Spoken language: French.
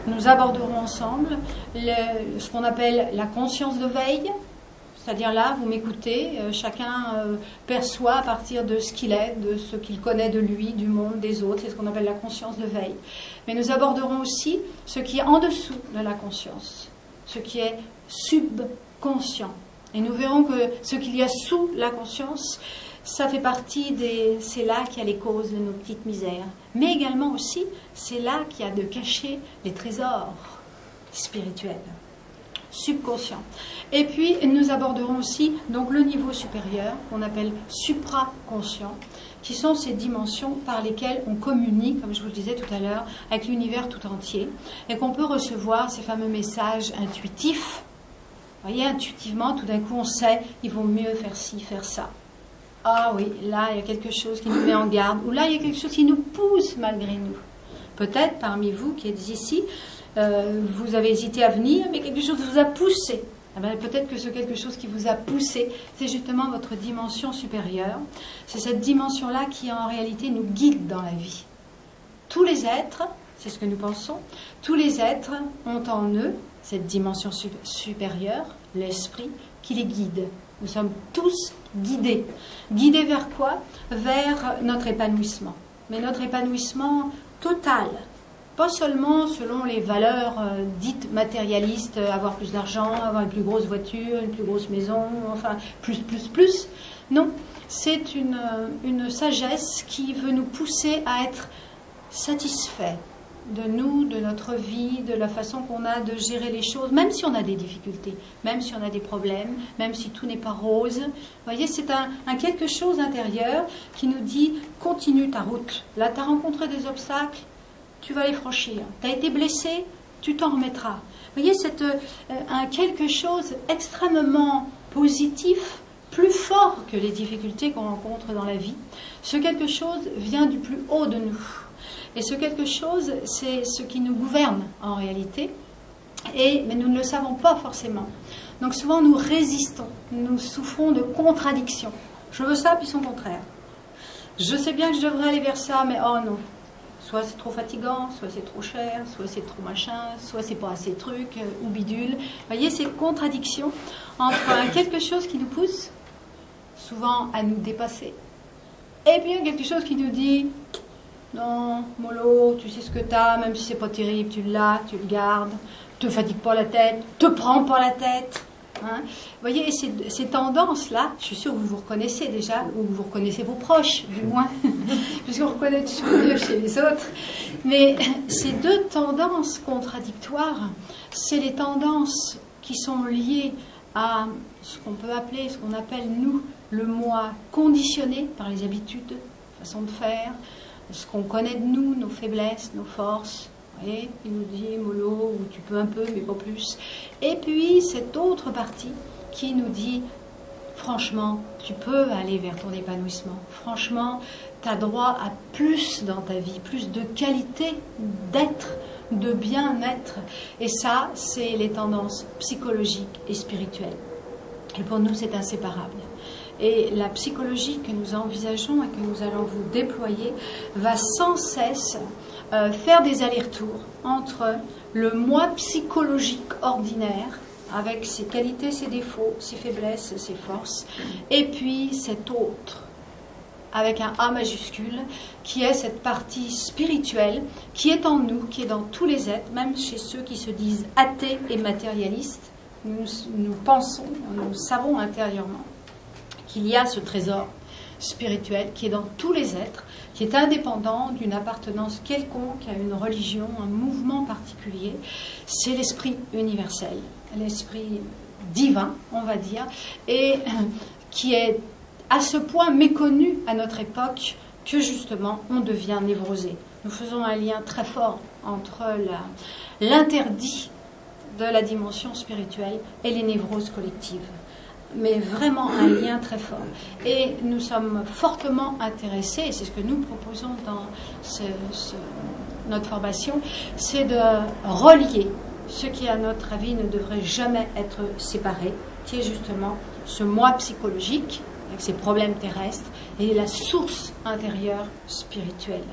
nous aborderons ensemble ce qu'on appelle la conscience de veille. C'est-à-dire là, vous m'écoutez, chacun perçoit à partir de ce qu'il est, de ce qu'il connaît de lui, du monde, des autres. C'est ce qu'on appelle la conscience de veille. Mais nous aborderons aussi ce qui est en dessous de la conscience, ce qui est subconscient. Et nous verrons que ce qu'il y a sous la conscience, ça fait partie c'est là qu'il y a les causes de nos petites misères. Mais également aussi, c'est là qu'il y a de cachés les trésors spirituels, subconscients. Et puis, nous aborderons aussi donc, le niveau supérieur, qu'on appelle supraconscient, qui sont ces dimensions par lesquelles on communique, comme je vous le disais tout à l'heure, avec l'univers tout entier, et qu'on peut recevoir ces fameux messages intuitifs. Vous voyez, intuitivement, tout d'un coup, on sait, il vaut mieux faire ci, faire ça. Ah oui, là, il y a quelque chose qui nous met en garde, ou là, il y a quelque chose qui nous pousse malgré nous. Peut-être, parmi vous qui êtes ici, vous avez hésité à venir, mais quelque chose vous a poussé. Eh bien, peut-être que ce quelque chose qui vous a poussé, c'est justement votre dimension supérieure. C'est cette dimension-là qui, en réalité, nous guide dans la vie. Tous les êtres, c'est ce que nous pensons, tous les êtres ont en eux cette dimension supérieure, l'esprit, qui les guide. Nous sommes tous guidés. Guidés vers quoi? Vers notre épanouissement. Mais notre épanouissement total. Pas seulement selon les valeurs dites matérialistes, avoir plus d'argent, avoir une plus grosse voiture, une plus grosse maison, enfin plus. Non, c'est une sagesse qui veut nous pousser à être satisfaits de nous, de notre vie, de la façon qu'on a de gérer les choses, même si on a des difficultés, même si on a des problèmes, même si tout n'est pas rose. Vous voyez, c'est un quelque chose intérieur qui nous dit « continue ta route ». Là, tu as rencontré des obstacles, tu vas les franchir. Tu as été blessé, tu t'en remettras. Vous voyez, c'est un quelque chose extrêmement positif, plus fort que les difficultés qu'on rencontre dans la vie. Ce quelque chose vient du plus haut de nous. Et ce quelque chose, c'est ce qui nous gouverne en réalité. Mais nous ne le savons pas forcément. Donc souvent, nous résistons. Nous souffrons de contradictions. Je veux ça, puis son contraire. Je sais bien que je devrais aller vers ça, mais oh non. Soit c'est trop fatigant, soit c'est trop cher, soit c'est trop machin, soit c'est pas assez truc, ou bidule. Vous voyez, ces contradictions entre quelque chose qui nous pousse, souvent à nous dépasser, et puis quelque chose qui nous dit, non, mollo, tu sais ce que t'as, même si c'est pas terrible, tu l'as, tu le gardes, te fatigue pas la tête, te prends pas la tête. Hein. Vous voyez, ces tendances-là, je suis sûre que vous vous reconnaissez déjà, ou vous reconnaissez vos proches, du moins, puisqu'on reconnaît toujours mieux chez les autres. Mais ces deux tendances contradictoires, c'est les tendances qui sont liées à ce qu'on peut appeler, ce qu'on appelle, nous, le moi conditionné par les habitudes, façon de faire, ce qu'on connaît de nous, nos faiblesses, nos forces. Et il nous dit mollo, ou tu peux un peu, mais pas plus. Et puis cette autre partie qui nous dit franchement, tu peux aller vers ton épanouissement. Franchement, tu as droit à plus dans ta vie, plus de qualité d'être, de bien-être. Et ça, c'est les tendances psychologiques et spirituelles. Et pour nous, c'est inséparable. Et la psychologie que nous envisageons et que nous allons vous déployer va sans cesse faire des allers-retours entre le moi psychologique ordinaire, avec ses qualités, ses défauts, ses faiblesses, ses forces, et puis cet autre, avec un A majuscule, qui est cette partie spirituelle, qui est en nous, qui est dans tous les êtres, même chez ceux qui se disent athées et matérialistes. Nous pensons, nous savons intérieurement qu'il y a ce trésor spirituel qui est dans tous les êtres, qui est indépendant d'une appartenance quelconque à une religion, un mouvement particulier. C'est l'esprit universel, l'esprit divin, on va dire, et qui est à ce point méconnu à notre époque que justement on devient névrosé. Nous faisons un lien très fort entre l'interdit de la dimension spirituelle et les névroses collectives. Mais vraiment un lien très fort. Et nous sommes fortement intéressés, et c'est ce que nous proposons dans notre formation, c'est de relier ce qui, à notre avis, ne devrait jamais être séparé, qui est justement ce moi psychologique, avec ses problèmes terrestres, et la source intérieure spirituelle.